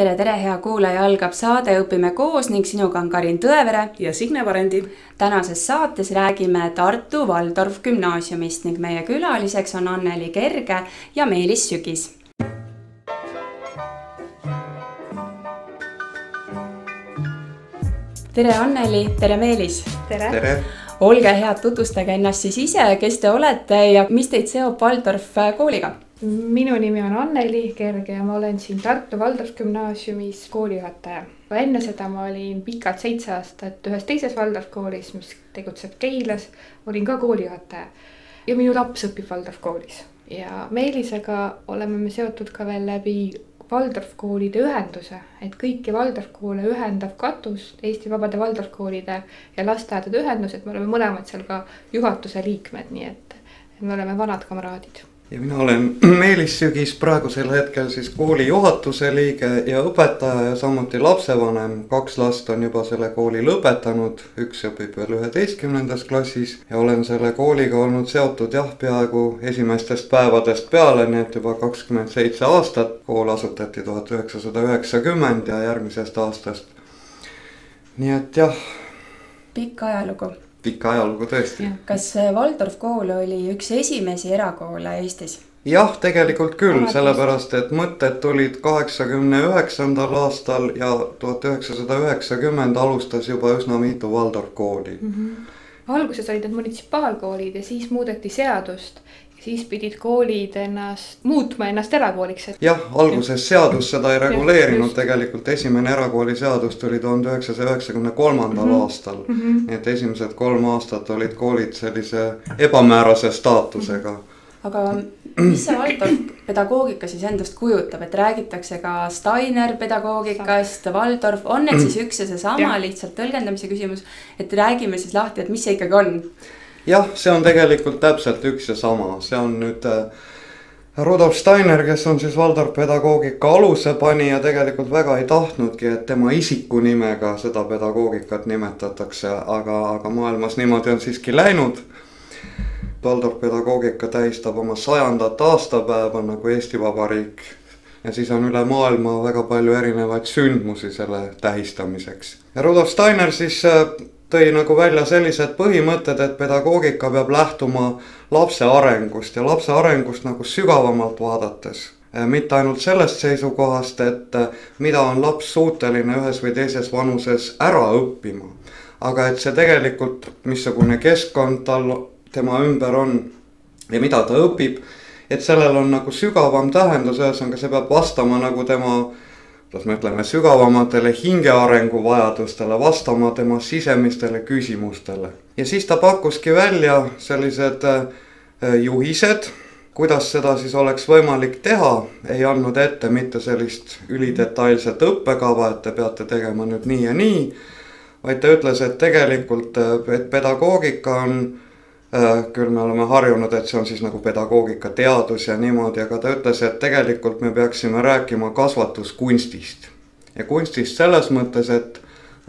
Tere, hea kuulaja, algab saade Õpime koos ning sinuga on Karin Tõevere ja Signe Varendi. Tänases saates räägime Tartu Waldorf gümnaasiumist ning meie külaliseks on Anneli Kerge ja Meelis Sügis. Tere Anneli, tere Meelis! Tere! Olge head, tutvustage ennast siis ise, kes te olete ja mis teid seob Waldorf kooliga? Minu nimi on Anneli Kerge ja ma olen siin Tartu Waldorf gümnaasiumis koolijuhataja. Enne seda ma olin pikalt 7 aastat ühes teises Waldorf koolis, mis tegutseb Keilas, olin ka koolijuhataja. Ja minu laps õpib Waldorf koolis. Ja Meelisega oleme me seotud ka veel läbi Waldorf koolide ühenduse, et kõiki Waldorf koole ühendav katus, Eesti Vabade Waldorf koolide ja lasteaedade ühendus, et me oleme mõlemad seal ka juhatuse liikmed, nii et me oleme vanad kamraadid. Ja mina olen Meelis Sügis, praegusel hetkel siis kooli juhatuse liige ja õpetaja ja samuti lapsevanem. 2 last on juba selle kooli lõpetanud, 1 õpib veel 11. klassis ja olen selle kooliga olnud seotud peaaegu esimestest päevadest peale, nii et juba 27 aastat. Kool asutati 1990 ja järgmisest aastast. Nii et jah. Pikk ajalugu. Pikka ajalugu tõesti. Kas Waldorf kool oli üks esimesi erakoole Eestis? Jah, tegelikult küll, sellepärast et mõtted tulid 89. aastal ja 1990 alustas juba üsna mitu Waldorf kooli. Alguses olid need munitsipaalkoolid ja siis muudeti seadust. Siis pidid koolid muutma ennast erakooliks. Jah, alguses seadus seda ei reguleerinud, tegelikult esimene erakooli seadus tuli 1993. aastal. Nii et esimesed 3 aastat olid koolid sellise ebamäärase staatusega. Aga mis see Waldorf pedagoogika siis endast kujutab, et räägitakse ka Steiner pedagoogikast, Waldorf, on need siis üks ja see sama lihtsalt tõlgendamise küsimus, et räägime siis lahti, et mis see ikkagi on? Jah, see on tegelikult täpselt üks ja sama, see on nüüd Rudolf Steiner, kes on siis Waldorf pedagoogika aluse pani ja tegelikult väga ei tahtnudki, et tema isiku nimega seda pedagoogikat nimetatakse, aga maailmas niimoodi on siiski läinud. Waldorf pedagoogika tähistab oma 100. aastapäeva nagu Eesti Vabariik ja siis on üle maailma väga palju erinevaid sündmusi selle tähistamiseks. Ja Rudolf Steiner siis tõi nagu välja sellised põhimõtted, et pedagoogika peab lähtuma lapse arengust ja lapse arengust nagu sügavamalt vaadates. Mitte ainult sellest seisukohast, et mida on laps suuteline ühes või teises vanuses ära õppima, aga et see tegelikult, missugune keskkond tema ümber on ja mida ta õpib, et sellel on nagu sügavam tähendus, ühesõnaga see peab vastama nagu tema me ütleme sügavamatele hingearengu vajadustele, vastama tema sisemistele küsimustele. Ja siis ta pakkuski välja sellised juhised, kuidas seda siis oleks võimalik teha. Ei andnud ette mitte sellist ülidetailset õppekava, et te peate tegema nüüd nii ja nii, vaid ta ütles, et tegelikult et pedagoogika on, küll me oleme harjunud, et see on siis nagu pedagoogika teadus ja niimoodi, aga ta ütles, et tegelikult me peaksime rääkima kasvatuskunstist. Ja kunstist selles mõttes, et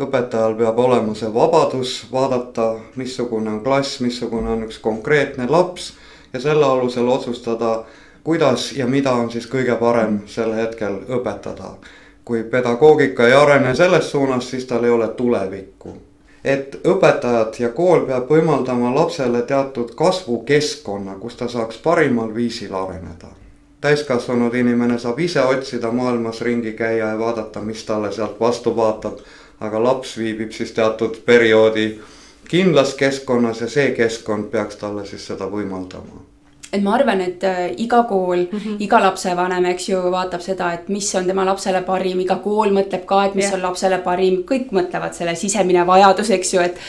õpetajal peab olema see vabadus vaadata, missugune on klass, missugune on üks konkreetne laps ja selle alusel otsustada, kuidas ja mida on siis kõige parem sel hetkel õpetada. Kui pedagoogika ei arene selles suunas, siis tal ei ole tulevikku. Et õpetajad ja kool peab võimaldama lapsele teatud kasvukeskkonna, kus ta saaks parimal viisil areneda. Täiskasvanud inimene saab ise otsida maailmas ringi käia ja vaadata, mis talle sealt vastu vaatab, aga laps viibib siis teatud perioodi kindlas keskkonnas ja see keskkond peaks talle siis seda võimaldama. Et ma arvan, et iga kool, iga lapsevanem, eks ju, vaatab seda, et mis on tema lapsele parim, iga kool mõtleb ka, et mis on lapsele parim, kõik mõtlevad selle sisemine vajadus, eks ju, et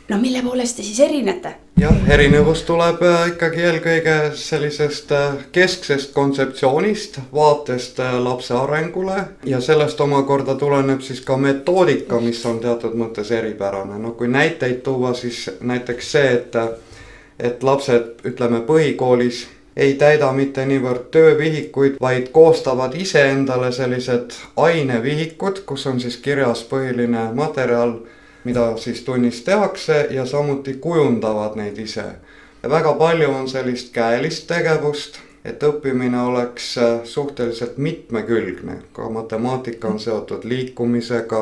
no mille poolest te siis erinete? Jah, erinevus tuleb ikkagi eelkõige sellisest kesksest kontseptsioonist, vaatest lapse arengule ja sellest omakorda tuleneb siis ka metoodika, mis on teatud mõttes eripärane. No kui näiteid tuua, siis näiteks see, et lapsed, ütleme põhikoolis, ei täida mitte niivõrd töövihikuid, vaid koostavad ise endale sellised ainevihikud, kus on siis kirjas põhiline materjal, mida siis tunnis tehakse ja samuti kujundavad neid ise. Ja väga palju on sellist käelist tegevust, et õppimine oleks suhteliselt mitmekülgne, ka matemaatika on seotud liikumisega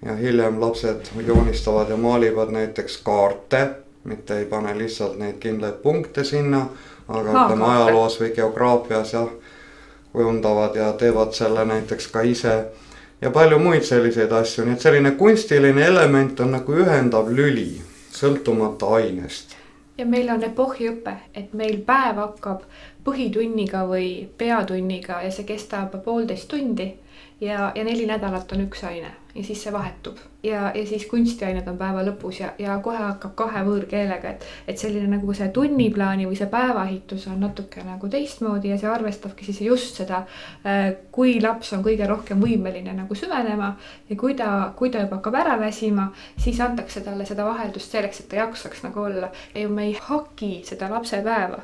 ja hiljem lapsed joonistavad ja maalivad näiteks kaarte, mitte ei pane lihtsalt neid kindlaid punkte sinna, aga ütleme ajaloos või geograafias ja kujundavad ja teevad selle näiteks ka ise ja palju muid selliseid asju, nii et selline kunstiline element on nagu ühendav lüli, sõltumata ainest. Ja meil on epohhiõpe, et meil päev hakkab põhitunniga või peatunniga ja see kestab 1,5 tundi ja 4 nädalat on üks aine ja siis see vahetub. Ja siis kunstiained on päeva lõpus ja kohe hakkab 2 võõrkeelega, et selline nagu see tunniplaani või see päevahitus on natuke nagu teistmoodi ja see arvestabki siis just seda, kui laps on kõige rohkem võimeline nagu süvenema ja kui ta juba hakkab ära väsima, siis antakse talle seda vaheldust selleks, et ta jaksaks nagu olla. Ja me ei haki seda lapse päeva,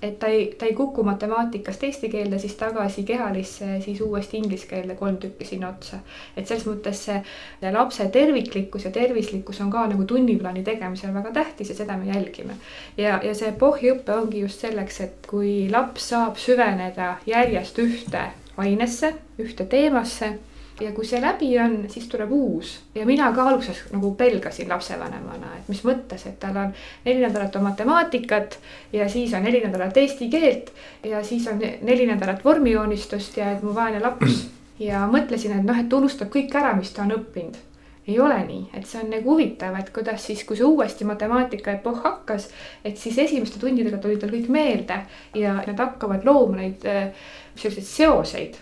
et ta ei kuku matemaatikast eesti keelde, siis tagasi kehalisse, siis uuesti inglise keelde 3 tükki sinna otsa. Et selles mõttes see lapse terviklikkus ja tervislikkus on ka nagu tunniplaani tegemisel väga tähtis ja seda me jälgime. Ja see epohhiõpe ongi just selleks, et kui laps saab süveneda järjest ühte ainesse, ühte teemasse ja kui see läbi on, siis tuleb uus. Ja mina ka alguses nagu pelgasin lapsevanemana, et mis mõttes, et tal on 4 nädalat on matemaatikat ja siis on 4 nädalat eesti keelt ja siis on 4 nädalat vormijoonistust ja et mu vaene laps. Ja mõtlesin, et unustab kõik ära, mis ta on õppinud. Ei ole nii, et see on nagu huvitav, et kuidas siis, kui see uuesti matemaatika epohh hakkas, et siis esimeste tundidega tuli tal kõik meelde ja nad hakkavad looma neid selliseid seoseid.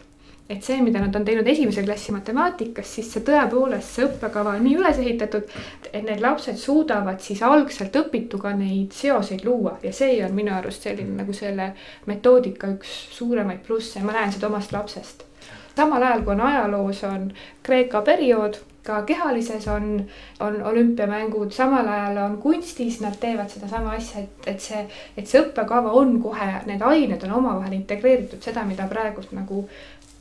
Et see, mida nad on teinud esimese klassi matemaatikas, siis see tõepoolest see õppekava on nii üles ehitatud, et need lapsed suudavad siis algselt õpituga neid seoseid luua ja see on minu arust selline nagu selle metoodika üks suuremaid plusse, ma näen seda omast lapsest. Samal ajal, kui on ajaloos on Kreeka periood, ka kehalises on olümpiamängud, samal ajal on kunstis, nad teevad seda sama asja, et see õppekava on kohe, need ained on omavahel integreeritud seda, mida praegust nagu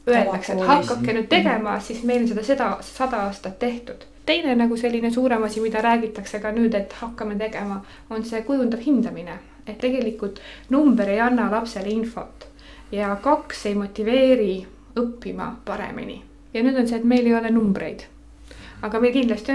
öeldakse, et hakkake nüüd tegema, siis meil on seda 100 aastat tehtud. Teine nagu selline suurem asi, mida räägitakse ka nüüd, et hakkame tegema, on see kujundav hindamine. Et tegelikult number ei anna lapsele infot ja 2 ei motiveeri õppima paremini. Ja nüüd on see, et meil ei ole numbreid. Aga meil kindlasti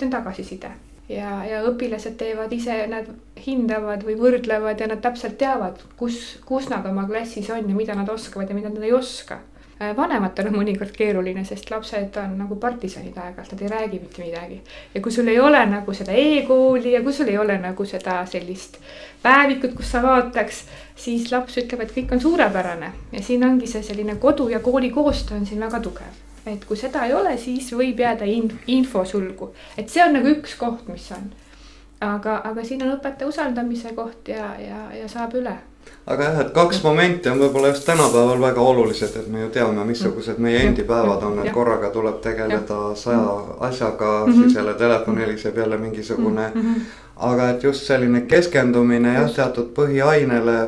on tagasiside. Ja õpilased teevad ise, nad hindavad või võrdlevad ja nad täpselt teavad, kus nad oma klassis on ja mida nad oskavad ja mida nad ei oska. Vanematel on mõnikord keeruline, sest lapsed on nagu partisanid aeg-ajalt, nad ei räägi mitte midagi. Ja kui sul ei ole nagu seda e-kooli ja kui sul ei ole nagu seda sellist päevikut, kus sa vaataks, siis laps ütleb, et kõik on suurepärane. Ja siin ongi see selline kodu ja kooli koostöö on siin väga tugev. Et kui seda ei ole, siis võib jääda infosulgu. Et see on nagu üks koht, mis on. Aga siin on õpetaja usaldamise koht ja saab üle. Aga jah, et 2 momenti on võib-olla just tänapäeval väga olulised, et me ju teame, missugused meie endi päevad on, et korraga tuleb tegeleda 100 asjaga, siis jälle telefon heliseb jälle mingisugune. Aga et just selline keskendumine ja teatud põhiainele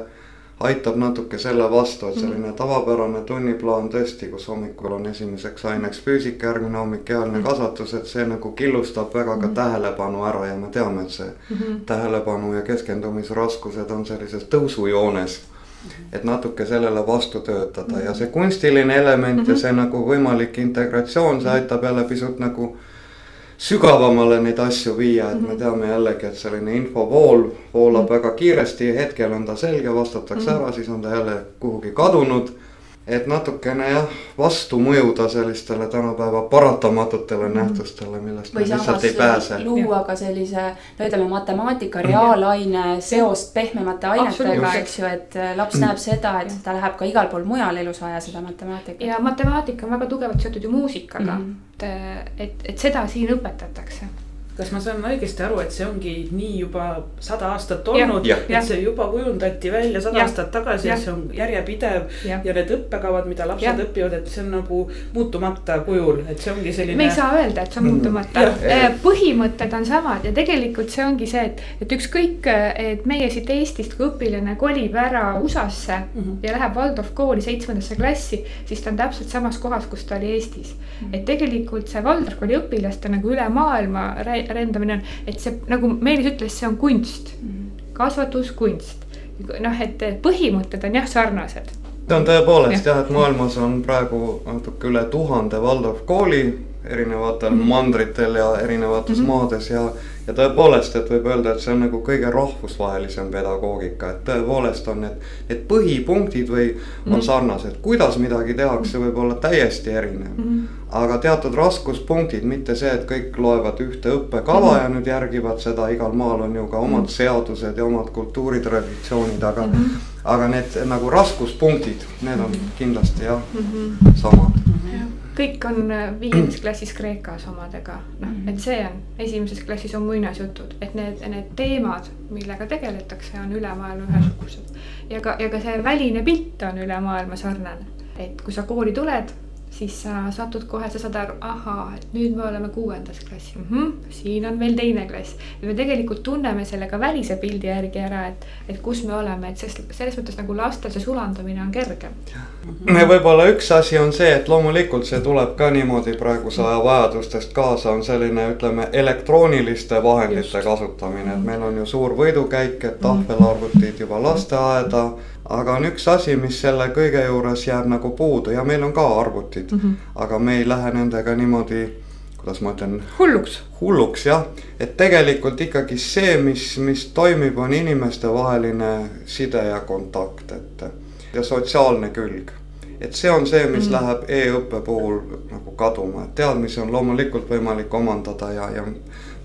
aitab natuke selle vastu, et selline tavapärane tunniplaan tõesti, kus hommikul on esimeseks aineks füüsika, järgmine hommik kehaline kasvatus, et see nagu killustab väga ka tähelepanu ära ja me teame, et see tähelepanu ja keskendumisraskused on sellises tõusujoones, et natuke sellele vastu töötada ja see kunstiline element ja see nagu võimalik integratsioon, see aitab jälle pisut nagu sügavamale neid asju viia, et me teame jällegi, et selline infovool voolab väga kiiresti, hetkel on ta selge, vastatakse ära, siis on ta jälle kuhugi kadunud. Et natukene jah, vastu mõjuda sellistele tänapäeva paratamatutele nähtustele, millest me lihtsalt ei pääse. Või luua ka sellise, ütleme matemaatika, reaalaine, seost pehmemate ainetega, eks ju, et laps näeb seda, et ta läheb ka igal pool mujal elus vaja seda matemaatikat. Ja matemaatika on väga tugevalt seotud ju muusikaga, et seda siin õpetatakse. Kas ma saan õigesti aru, et see ongi nii juba 100 aastat olnud, et see juba kujundati välja 100 aastat tagasi, et see on järjepidev ja need õppekavad, mida lapsed õpivad, et see on nagu muutumata kujul, et see ongi selline... Me ei saa öelda, et see on muutumata. Põhimõtted on samad ja tegelikult see ongi see, et ükskõik, et meie siit Eestist, kui õpilane kolib ära USA-sse ja läheb Waldorf kooli 7. klassi, siis ta on täpselt samas kohas, kus ta oli Eestis. Et tegelikult see Waldorf kooli õpilaste nagu üle maailma rendamine on, et see, nagu Meelis ütles, see on kunst, kasvatuskunst noh, et põhimõtted on jah sarnased. See on tõepoolest jah, et maailmas on praegu natuke üle 1000 Waldorf kooli erinevatel mandritel ja erinevates maades ja tõepoolest, et võib öelda, et see on nagu kõige rahvusvahelisem pedagoogika, et tõepoolest on need põhipunktid või on sarnased. Kuidas midagi tehakse võib olla täiesti erinev, aga teatud raskuspunktid, mitte see, et kõik loevad ühte õppekava ja nüüd järgivad seda, igal maal on ju ka omad seadused ja omad kultuuritraditsioonid, aga need nagu raskuspunktid, need on kindlasti jah, samad. Kõik on 5. klassis Kreekas omadega, noh, et see on, 1. klassis on muinasjutud, et need teemad, millega tegeletakse, on üle maailma ühesugused. Ja ka see väline pilt on üle maailma sarnane, et kui sa kooli tuled, siis sa satud kohe, sa saad aru, et nüüd me oleme 6. klassi, siin on veel 2. klass. Ja me tegelikult tunneme selle ka välise pildi järgi ära, et kus me oleme, et selles mõttes nagu lastel see sulandumine on kergem. Võib-olla üks asi on see, et loomulikult see tuleb ka niimoodi praeguse aja vajadustest kaasa, on selline, ütleme, elektrooniliste vahendite kasutamine, et meil on ju suur võidukäik, et tahvelarvutid juba lasteaeda, aga on üks asi, mis selle kõige juures jääb nagu puudu ja meil on ka arvutid, aga me ei lähe nendega niimoodi, kuidas ma ütlen, hulluks jah, et tegelikult ikkagi see, mis toimib, on inimeste vaheline side ja kontakt, ja sotsiaalne külg. Et see on see, mis läheb e-õppe puhul nagu kaduma, et teadmisi on loomulikult võimalik omandada ja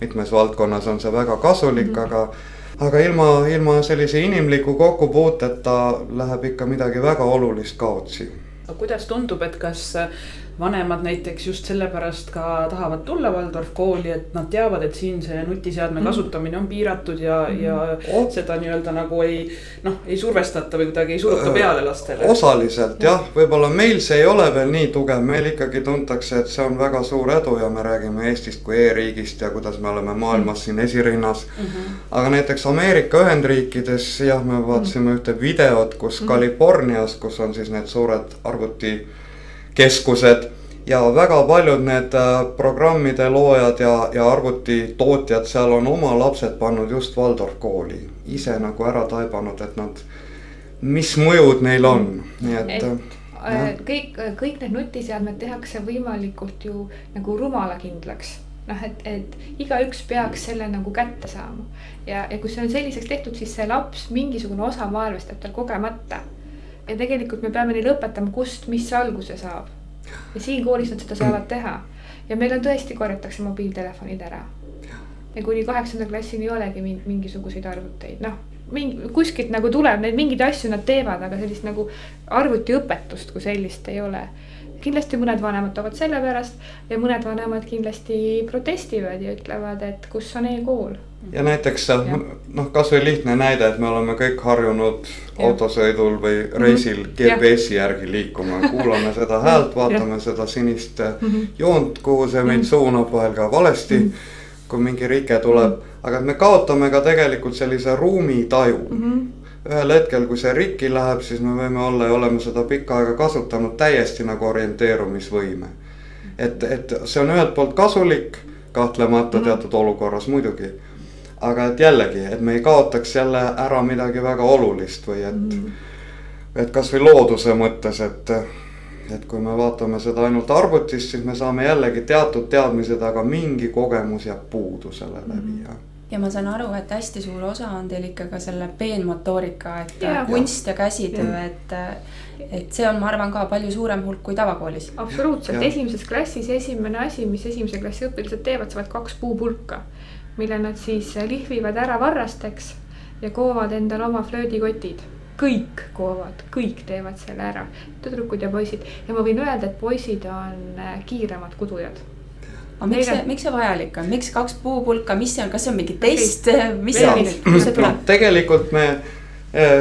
mitmes valdkonnas on see väga kasulik, aga ilma sellise inimliku kokkupuuteta läheb ikka midagi väga olulist kaotsi. Kuidas tundub, et kas vanemad näiteks just sellepärast ka tahavad tulla Waldorf kooli, et nad teavad, et siin see nutiseadme kasutamine on piiratud ja seda nii-öelda nagu ei survestata või kuidagi ei suruta peale lastele? Osaliselt jah, võib-olla meil see ei ole veel nii tugev, meil ikkagi tuntakse, et see on väga suur edu ja me räägime Eestist kui e-riigist ja kuidas me oleme maailmas siin esirinnas. Aga näiteks Ameerika Ühendriikides jah, me vaatasime ühte videot, kus Californias, kus on siis need suured arvutikeskused ja väga paljud need programmide loojad ja arvutitootjad seal on oma lapsed pannud just Waldorf kooli. Ise nagu ära taibanud, et mis mõjud neil on. Nii et kõik need nutiseadmed tehakse võimalikult ju nagu rumalakindlaks. Et igaüks peaks selle nagu kätte saama. Ja kui see on selliseks tehtud, siis see laps mingisugune osa maailmast teeb tal kogemata. Ja tegelikult me peame neil õpetama, kust mis alguse saab. Ja siin koolis nad seda saavad teha. Ja meil on tõesti korjatakse mobiiltelefonid ära. Ja kuni 8. klassini ei olegi mingisuguseid arvuteid. Kuskilt nagu tuleb, neid mingeid asju nad teevad, aga sellist nagu arvutiõpetust kui sellist ei ole. Kindlasti mõned vanemad toovad selle pärast ja mõned vanemad kindlasti protestivad ja ütlevad, et kus on e-kool. Ja näiteks kas või lihtne näide, et me oleme kõik harjunud autosõidul või reisil GPS-i järgi liikuma. Kuulame seda häält, vaatame seda sinist joont, kuhu see meid suunab vahel ka valesti, kui mingi rike tuleb. Aga me kaotame ka tegelikult sellise ruumitaju. Ühel hetkel, kui see rikki läheb, siis me võime olla ja oleme seda pikka aega kasutanud täiesti nagu orienteerumisvõime. Et see on ühelt poolt kasulik, kahtlemata teatud olukorras muidugi. Aga et jällegi, et me ei kaotaks jälle ära midagi väga olulist või et kas või looduse mõttes, et kui me vaatame seda ainult arvutist, siis me saame jällegi teatud teadmised, aga mingi kogemus jääb puudu selle läbi. Ja ma saan aru, et hästi suur osa on teil ikka ka selle peenmotoorika, et kunst ja käsitöö, et see on, ma arvan, ka palju suurem hulk kui tavakoolis. Absoluutselt, 1. klassis esimene asi, mis 1. klassi õpilased teevad, saavad 2 puupulka, mille nad siis lihvivad ära varrasteks ja koovad endal oma flöödikotid. Kõik koovad, kõik teevad selle ära, tüdrukud ja poisid. Ja ma võin öelda, et poisid on kiiremad kudujad. Miks see vajalik on? Miks 2 puupulka? Mis see on? Kas see on mingi test? Mis see tuleb? Tegelikult me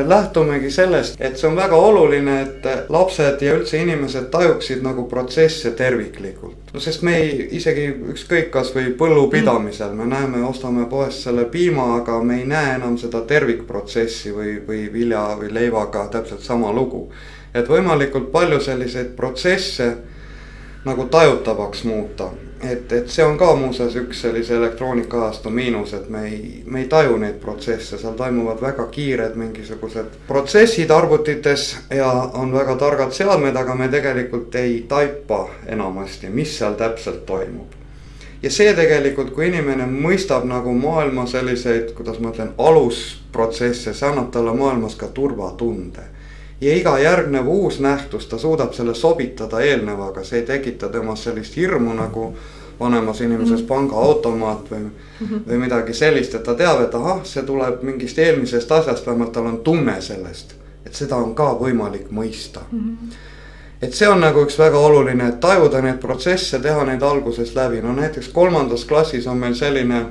lähtumegi sellest, et see on väga oluline, et lapsed ja üldse inimesed tajuksid nagu protsesse terviklikult. Sest me isegi ükskõik kas või põllupidamisel, me näeme, ostame poest selle piima, aga me ei näe enam seda tervikprotsessi või vilja või leivaga täpselt sama lugu. Et võimalikult palju selliseid protsesse nagu tajutavaks muuta. Et see on ka muuseas üks sellise elektroonikaajastu miinus, et me ei taju neid protsesse, seal toimuvad väga kiired mingisugused protsessid arvutites ja on väga targad seadmed, aga me tegelikult ei taipa enamasti, mis seal täpselt toimub. Ja see tegelikult, kui inimene mõistab nagu maailma selliseid, kuidas ma ütlen, alusprotsesse, see annab talle maailmas ka turvatunde. Ja iga järgnev uus nähtus, ta suudab selle sobitada eelnevaga, see ei tekita temas sellist hirmu nagu vanemas inimeses pangaautomaat või midagi sellist, et ta teab, et ahah, see tuleb mingist eelmisest asjast, vähemalt tal on tunne sellest, et seda on ka võimalik mõista. Et see on nagu üks väga oluline, et tajuda neid protsesse, teha neid algusest läbi. No näiteks 3. klassis on meil selline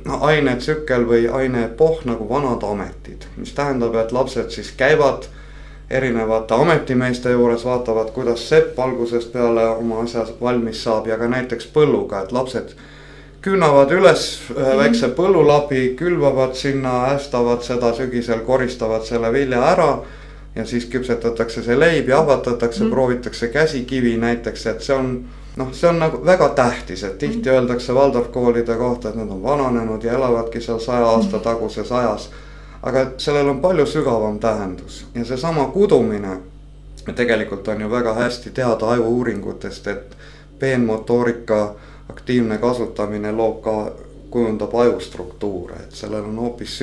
ainetsükkel või aineepohh nagu vanad ametid, mis tähendab, et lapsed siis käivad erinevate ametimeeste juures, vaatavad, kuidas sepp algusest peale oma asja valmis saab ja ka näiteks põlluga, et lapsed küünavad üles väikse põllulabi, külvavad sinna, ästavad seda sügisel, koristavad selle vilja ära ja siis küpsetatakse see leib ja ahvatatakse, proovitakse käsikivi näiteks, et see on nagu väga tähtis, et tihti öeldakse Waldorfkoolide kohta, et nad on vananenud ja elavadki seal 100 aasta taguses ajas. Aga sellel on palju sügavam tähendus ja see sama kudumine tegelikult on ju väga hästi teada ajuuuringutest, et peenmotoorika aktiivne kasutamine kujundab ajustruktuure, et sellel on hoopis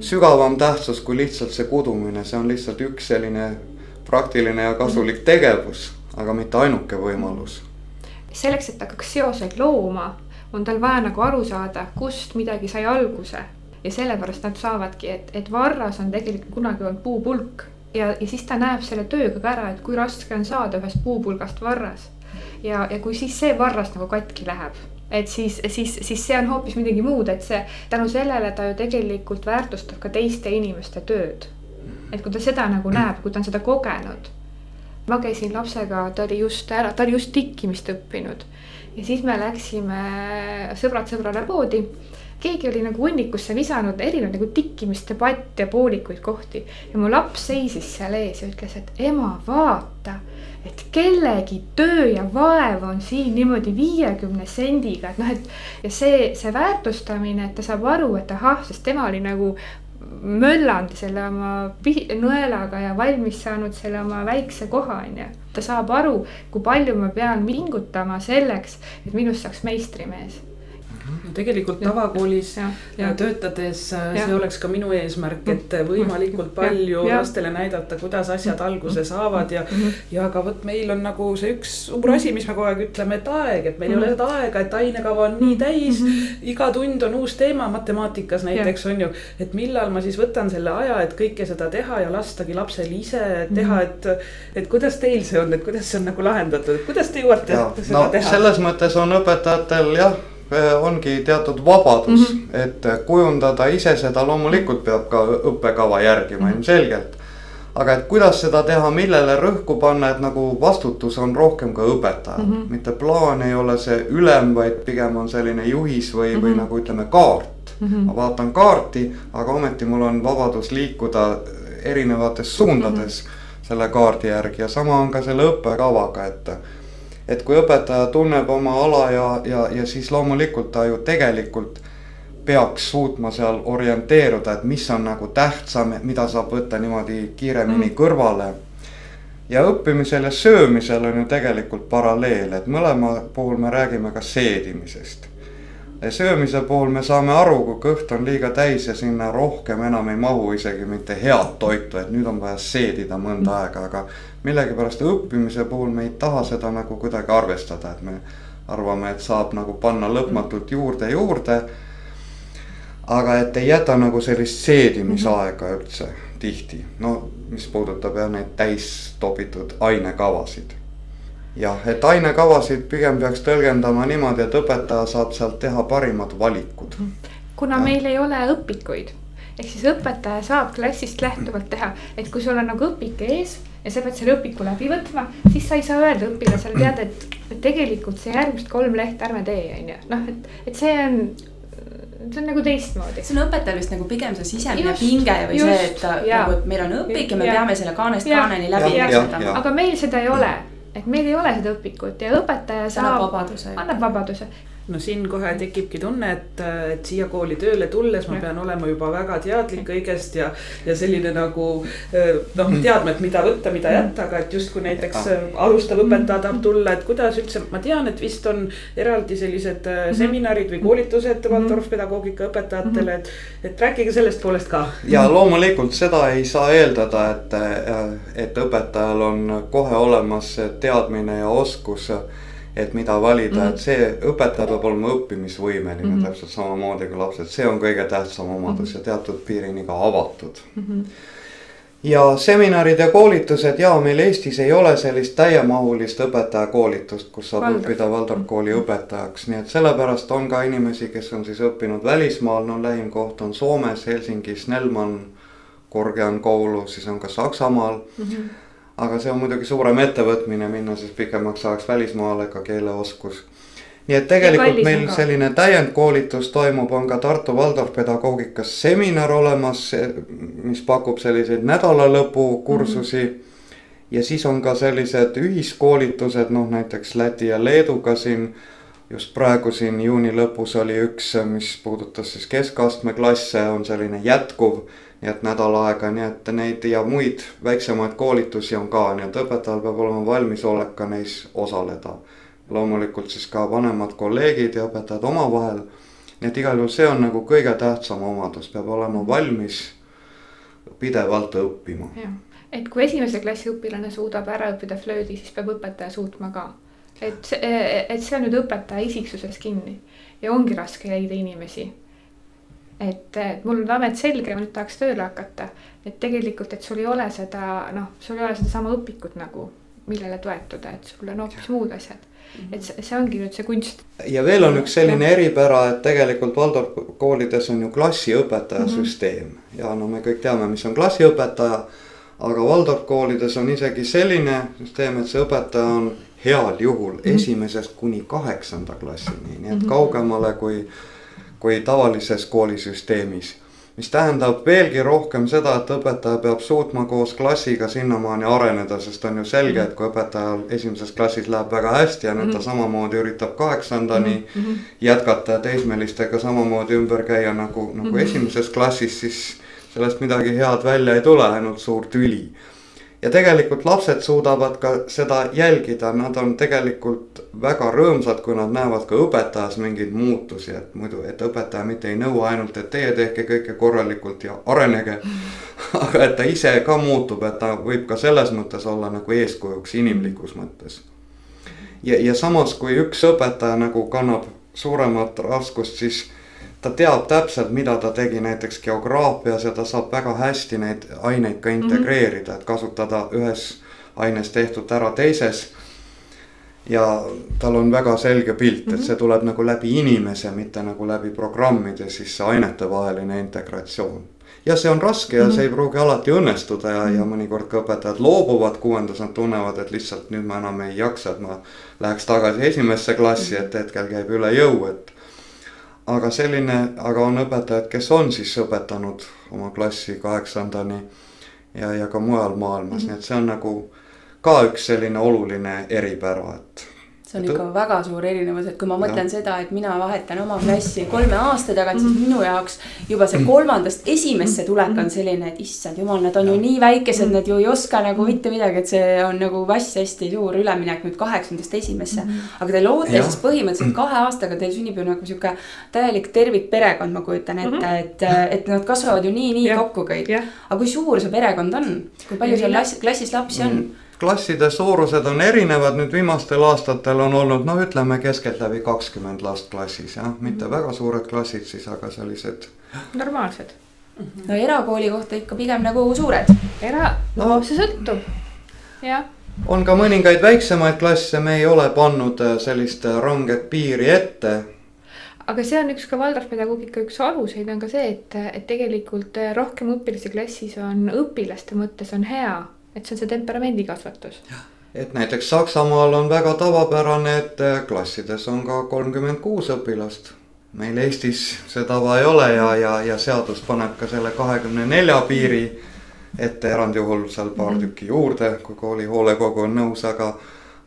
sügavam tähtsus kui lihtsalt see kudumine, see on lihtsalt üks selline praktiline ja kasulik tegevus, aga mitte ainuke võimalus. Selleks, et hakkaks seoseid looma, on tal vaja nagu aru saada, kust midagi sai alguse. Ja sellepärast nad saavadki, et varras on tegelikult kunagi olnud puupulk ja siis ta näeb selle tööga ka ära, et kui raske on saada ühest puupulgast varras. Ja kui siis see varras nagu katki läheb, et siis see on hoopis midagi muud, et see tänu sellele ta ju tegelikult väärtustab ka teiste inimeste tööd. Et kui ta seda nagu näeb, kui ta on seda kogenud. Ma käisin lapsega, ta oli just tikkimist õppinud ja siis me läksime sõbrale poodi. Keegi oli nagu hunnikusse visanud erinevad nagu tikkimist, debatt ja poolikuid kohti. Ja mu laps seisis seal ees ja ütles, et ema, vaata, et kellegi töö ja vaev on siin niimoodi 50 sendiga. Ja see väärtustamine, et ta saab aru, et ahah, sest tema oli nagu möllanud selle oma nõelaga ja valmis saanud selle oma väikse koha. Ta saab aru, kui palju ma pean pingutama selleks, et minust saaks meistrimees. Tegelikult tavakoolis töötades see oleks ka minu eesmärk, et võimalikult palju lastele näidata, kuidas asjad alguse saavad ja ka võt meil on nagu see üks suur asi, mis me kogu aeg ütleme, et aeg, et meil ei ole seda aega, et ainekava on nii täis, iga tund on uus teema, matemaatikas näiteks on ju, et millal ma siis võtan selle aja, et kõike seda teha ja lastagi lapsel ise teha, et kuidas teil see on, et kuidas see on nagu lahendatud, et kuidas te jõuate seda teha? Selles mõttes on õpetajatel ongi teatud vabadus, et kujundada ise seda loomulikult peab ka õppekava järgima ilmselgelt. Aga et kuidas seda teha, millele rõhku panna, et nagu vastutus on rohkem ka õpetaja. Mitte plaan ei ole see ülem, vaid pigem on selline juhis või nagu ütleme kaart. Ma vaatan kaarti, aga ometi mul on vabadus liikuda erinevates suundades selle kaardi järgi ja sama on ka selle õppekavaga, et kui õpetaja tunneb oma ala ja siis loomulikult ta ju tegelikult peaks suutma seal orienteeruda, et mis on nagu tähtsam, mida saab võtta niimoodi kiiremini kõrvale. Ja õppimisel ja söömisel on ju tegelikult paralleel, et mõlema puhul me räägime ka seedimisest. Ja söömise puhul me saame aru, kui kõht on liiga täis ja sinna rohkem enam ei mahu isegi mitte head toitu, et nüüd on vaja seedida mõnda aega, aga millegipärast õppimise puhul me ei taha seda nagu kuidagi arvestada, et me arvame, et saab nagu panna lõpmatult juurde, aga et ei jäta nagu sellist seedimisaega üldse tihti, no mis puudutab neid täis topitud ainekavasid. Jah, et ainekavasid pigem peaks tõlgendama niimoodi, et õpetaja saab sealt teha parimad valikud. Kuna meil ei ole õpikuid, ehk siis õpetaja saab klassist lähtuvalt teha, et kui sul on nagu õpik ees ja sa pead selle õpiku läbi võtma, siis sa ei saa öelda õpilasele teada, et tegelikult see järgmist 3 lehte ärme tee, et see on nagu teistmoodi. See on õpetajal vist nagu pigem see sisemine pinge või see, et nagu, meil on õpik ja me peame selle kaanest kaaneni läbi. Aga meil seda ei ole. et meil ei ole seda õpikut ja õpetaja annab vabaduse. No siin kohe tekibki tunne, et siia kooli tööle tulles ma pean olema juba väga teadlik kõigest ja selline nagu teadma, et mida võtta, mida jätta, aga et just kui näiteks alustav õpetaja tahab tulla, et kuidas üldse, ma tean, et vist on eraldi sellised seminarid või koolitused Waldorf-pedagoogika õpetajatele, et rääkige sellest poolest ka. Ja loomulikult seda ei saa eeldada, et õpetajal on kohe olemas teadmine ja oskus, et mida valida, et see õpetaja peab olema õppimisvõimeline täpselt samamoodi kui lapsed, see on kõige tähtsam omadus ja teatud piirini ka avatud. Ja seminarid ja koolitused, meil Eestis ei ole sellist täiemahulist õpetajakoolitust, kus saab õppida Waldorf kooli õpetajaks, nii et sellepärast on ka inimesi, kes on siis õppinud välismaal, lähim koht on Soomes, Helsingis, Snellman, Korgian koulu, siis on ka Saksamaal. Aga see on muidugi suurem ettevõtmine minna siis pikemaks ajaks välismaale ka keeleoskus. Nii et tegelikult meil selline täiendkoolitus toimub, on ka Tartu Waldorf-pedagoogikas seminar olemas, mis pakub selliseid nädalalõpu kursusi. Ja siis on ka sellised ühiskoolitused, näiteks Läti ja Leeduga siin, just praegu siin juuni lõpus oli üks, mis puudutas siis keskastme klasse, on selline jätkuv. Nii et nädal aega, nii et neid ja muid väiksemaid koolitusi on ka, nii et õpetajal peab olema valmisolek ka neis osaleda. Loomulikult siis ka vanemad kolleegid ja õpetajad omavahel. Nii et igal juhul see on nagu kõige tähtsam omadus, peab olema valmis pidevalt õppima. Ja. Et kui esimese klassi õpilane suudab ära õppida flöödi, siis peab õpetaja suutma ka. Et see on nüüd õpetaja isiksuses kinni ja ongi raske leida inimesi. Et mul on amet selge, ma nüüd tahaks tööle hakata, et tegelikult, et sul ei ole seda sama õpikut nagu, millele toetuda, et sul on hoopis muud asjad. Et see ongi nüüd see kunst. Ja veel on üks selline eripära, et tegelikult Waldorf koolides on ju klassiõpetaja süsteem. Ja me kõik teame, mis on klassiõpetaja, aga Waldorf koolides on isegi selline süsteem, et see õpetaja on heal juhul esimesest kuni 8. klassini, nii et kaugemale kui tavalises koolisüsteemis, mis tähendab veelgi rohkem seda, et õpetaja peab suutma koos klassiga sinnamaani areneda, sest on ju selge, et kui õpetajal esimeses klassis läheb väga hästi ja nüüd ta samamoodi üritab 8-ndani jätkata ja teismelistega samamoodi ümber käia nagu esimeses klassis, siis sellest midagi head välja ei tule, ainult suur tüli. Ja tegelikult lapsed suudavad ka seda jälgida, nad on tegelikult väga rõõmsad, kui nad näevad ka õpetajas mingeid muutusi, et muidu, et õpetaja mitte ei nõua ainult, et teie tehke kõike korralikult ja arenege, aga et ta ise ka muutub, et ta võib ka selles mõttes olla nagu eeskujuks inimlikus mõttes. Ja samas, kui üks õpetaja nagu kannab suuremat raskust, siis ta teab täpselt, mida ta tegi näiteks geograafias ja ta saab väga hästi neid aineid ka integreerida, et kasutada ühes aines tehtud ära teises. Ja tal on väga selge pilt, et see tuleb nagu läbi inimese, mitte nagu läbi programmide, siis see ainetevaheline integratsioon. Ja see on raske ja see ei pruugi alati õnnestuda ja mõnikord ka õpetajad loobuvad 6. Nad tunnevad, et lihtsalt nüüd ma enam ei jaksa, et ma läheks tagasi esimesse klassi, et hetkel käib üle jõu, aga on õpetajad, kes on siis õpetanud oma klassi 8-ndani ja ka mujal maailmas, nii et see on nagu ka üks selline oluline eripära, et see on ikka väga suur erinevus, et kui ma mõtlen seda, et mina vahetan oma klassi 3 aasta tagant, siis minu jaoks juba see 3-ndast esimesse tulek on selline, et issand jumal, nad on ju nii väikesed, nad ju ei oska nagu mitte midagi, et see on nagu hästi suur üleminek nüüd 8-ndast esimesse. Aga te loote siis põhimõtteliselt 2 aastaga teil sünnib ju nagu siuke täielik tervikperekond, ma kujutan ette, et nad kasvavad ju nii kokku kõik. Aga kui suur see perekond on? Kui palju seal klassis lapsi on? Klasside suurused on erinevad, nüüd viimastel aastatel on olnud, ütleme keskeltläbi 20 last klassis, mitte väga suured klassid siis, aga sellised normaalsed. No erakooli kohta ikka pigem nagu suured. See sõltub, jah. On ka mõningaid väiksemaid klasse, me ei ole pannud sellist ranget piiri ette. Aga see on üks ka Waldorf-pedagoogika üks aluseid on ka see, et tegelikult rohkem õpilasi klassis on õpilaste mõttes on hea. Et see on see temperamendi kasvatus. Et näiteks Saksamaal on väga tavapärane, et klassides on ka 36 õpilast. Meil Eestis see tava ei ole ja seadus paneb ka selle 24 piiri ette erandjuhul seal paar tükki juurde, kui kooli hoolekogu on nõus, aga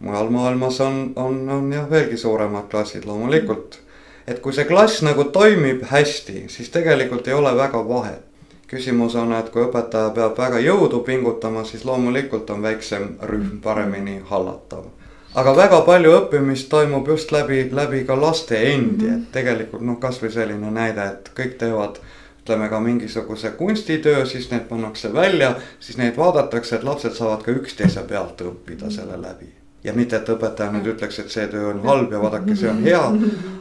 mujal maailmas on jah veelgi suuremad klassid loomulikult. Et kui see klass nagu toimib hästi, siis tegelikult ei ole väga vahet. Küsimus on, et kui õpetaja peab väga jõudu pingutama, siis loomulikult on väiksem rühm paremini hallatav. Aga väga palju õppimist toimub just läbi ka laste endi, et tegelikult kas või selline näide, et kõik teevad ütleme ka mingisuguse kunstitöö, siis need pannakse välja, siis neid vaadatakse, et lapsed saavad ka üksteise pealt õppida selle läbi. Ja mitte, et õpetaja nüüd ütleks, et see töö on halb ja vaadake, see on hea,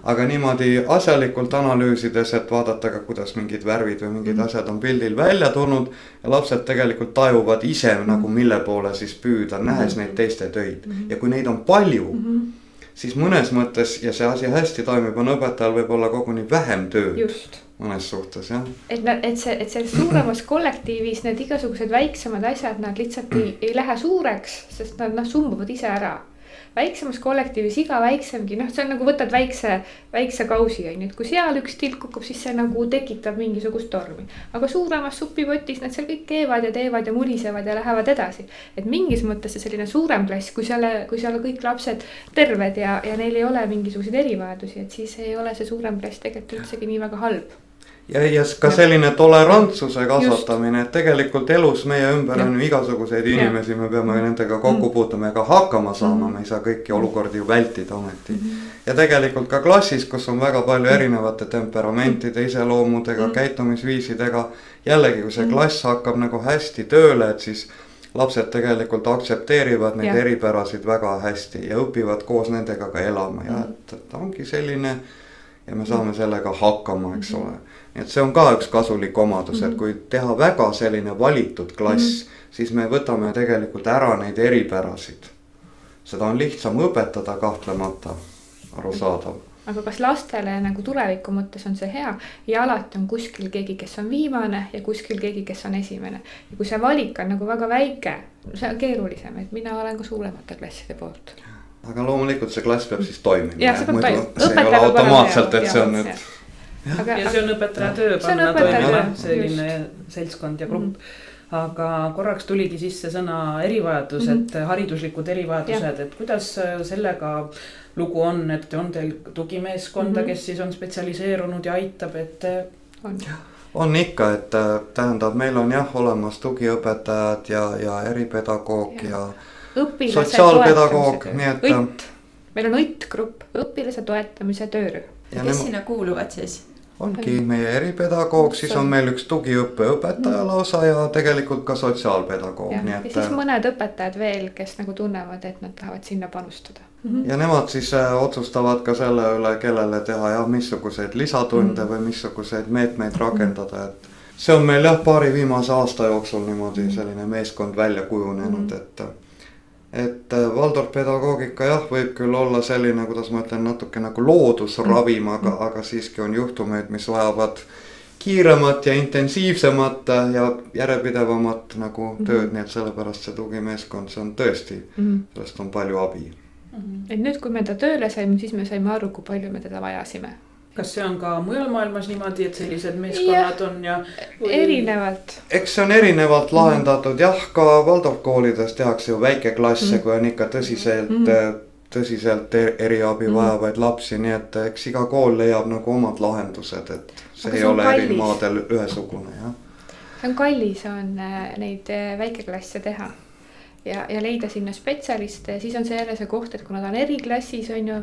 aga niimoodi asjalikult analüüsides, et vaadata ka, kuidas mingid värvid või mingid asjad on pildil välja tulnud ja lapsed tegelikult tajuvad ise nagu mille poole siis püüda, nähes neid teiste töid. Ja kui neid on palju, siis mõnes mõttes ja see asi hästi toimib, on õpetajal võib-olla koguni vähem tööd. Just. Mõnes suhtes, jah. Et see suuremas kollektiivis need igasugused väiksemad asjad, nad lihtsalt ei lähe suureks, sest nad sumbuvad ise ära. Väiksemas kollektiivis iga väiksemgi, see on nagu võtad väikse kausi, et kui seal üks tilk kukub, siis see nagu tekitab mingisugust tormi. Aga suuremas supipotis nad seal kõik keevad ja teevad ja mulisevad ja lähevad edasi. Et mingis mõttes see selline suurem klass, kui seal kõik lapsed terved ja neil ei ole mingisuguseid erivajadusi, et siis ei ole see suurem klass tegelikult üldsegi nii väga halb. Ja ka selline tolerantsuse kasvatamine, et tegelikult elus meie ümber on ju igasuguseid inimesi, me peame nendega kokku puutuma ja ka hakkama saama, me ei saa kõiki olukordi ju vältida ometi. Ja tegelikult ka klassis, kus on väga palju erinevate temperamentide, iseloomudega, käitumisviisidega, jällegi kui see klass hakkab nagu hästi tööle, et siis lapsed tegelikult aktsepteerivad neid eripärasid väga hästi ja õpivad koos nendega ka elama ja et ongi selline ja me saame sellega hakkama, eks ole. Nii et see on ka üks kasulik omadus, et kui teha väga selline valitud klass, siis me võtame tegelikult ära neid eripärasid. Seda on lihtsam õpetada kahtlemata, arusaadav. Aga kas lastele nagu tuleviku mõttes on see hea ja alati on kuskil keegi, kes on viimane ja kuskil keegi, kes on esimene. Ja kui see valik on nagu väga väike, see on keerulisem, et mina olen ka suuremate klasside poolt. Aga loomulikult see klass peab siis toimima. Ja see peab toimima. See ei ole automaatselt, et see on nüüd... Ja see on õpetaja töö panna toimuma selline seltskond ja grupp. Aga korraks tuligi sisse sõna erivajadused, hariduslikud erivajadused, et kuidas sellega lugu on, et on teil tugimeeskonda, kes siis on spetsialiseerunud ja aitab, et on ikka, et tähendab, meil on olemas tugiõpetajad ja eripedagoog ja sotsiaalpedagoog, nii et meil on õitt-grupp, õpilase toetamise töörühm. Ja kes sinna kuuluvad siis? Ongi meie eripedagoog, siis on meil üks tugiõppe õpetaja lausa ja tegelikult ka sotsiaalpedagoog. Ja siis mõned õpetajad veel, kes nagu tunnevad, et nad tahavad sinna panustada. Ja nemad siis otsustavad ka selle üle, kellele teha missuguseid lisatunde või missuguseid meetmeid rakendada. Et see on meil paari viimase aasta jooksul niimoodi selline meeskond välja kujunenud, et Waldorf-pedagoogika võib küll olla selline, kuidas ma ütlen, natuke nagu loodusravim, aga siiski on juhtumeid, mis vajavad kiiremat ja intensiivsemat ja järjepidevamat nagu tööd, nii et sellepärast see tugimeeskond, see on tõesti, sellest on palju abi. Et nüüd, kui me ta tööle saime, siis me saime aru, kui palju me teda vajasime. Kas see on ka mujal maailmas niimoodi, et sellised meeskonnad on ja... Erinevalt. Eks see on erinevalt lahendatud, ka Waldorf-koolides tehakse ju väike klasse, kui on ikka tõsiselt eriabi vajavaid lapsi, nii et eks iga kool leiab nagu omad lahendused, et see ei ole eri maadel ühesugune, jah. See on kallis, on neid väikeklasse teha. Ja leida sinna spetsialiste ja siis on see jälle see koht, et kui nad on eriklassis on ju,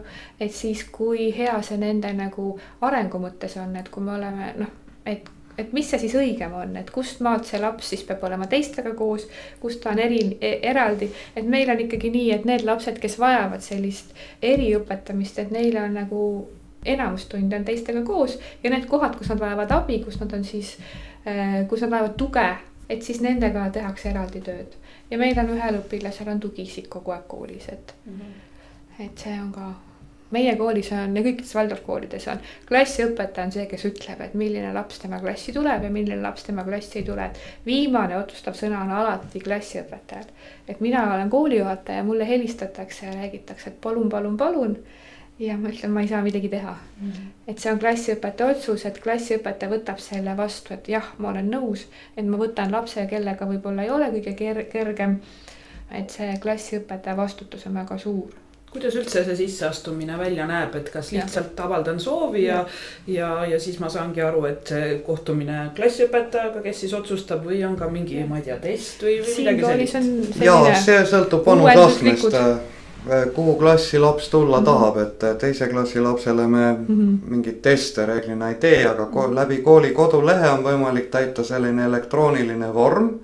et siis kui hea see nende nagu arengu mõttes on, et kui me oleme, et mis see siis õigem on, et kust maalt see laps siis peab olema teistega koos, kust ta on eraldi, et meil on ikkagi nii, et need lapsed, kes vajavad sellist eriõpetamist, et neil on nagu enamustunde on teistega koos ja need kohad, kus nad vajavad abi, kus nad vajavad tuge, et siis nendega tehakse eraldi tööd. Ja meil on ühel õpilasel on tugiisik kogu aeg koolis, et see on ka, meie koolis on ja kõikides Waldorf-koolides on, klassiõpetaja on see, kes ütleb, et milline laps tema klassi tuleb ja milline laps tema klassi ei tule. Viimane otsustav sõna on alati klassiõpetajal. Et mina olen koolijuhataja ja mulle helistatakse ja räägitakse, et palun. Ja ma ütlen, ma ei saa midagi teha. Et see on klassiõpetaja otsus, et klassiõpetaja võtab selle vastu, et jah, ma olen nõus, et ma võtan lapse, kellega võib-olla ei ole kõige kergem et see klassiõpetaja vastutus on väga suur. Kuidas üldse see sisseastumine välja näeb, et kas lihtsalt avaldan soovi ja siis ma saangi aru, et see kohtumine klassiõpetajaga, kes siis otsustab või on ka mingi, ma ei tea, test või midagi sellist? Jaa, see sõltub panusastmest, kuhu klassi laps tulla tahab, et teise klassi lapsele me mingit teste reeglina ei tee, aga läbi kooli kodulehe on võimalik täita selline elektrooniline vorm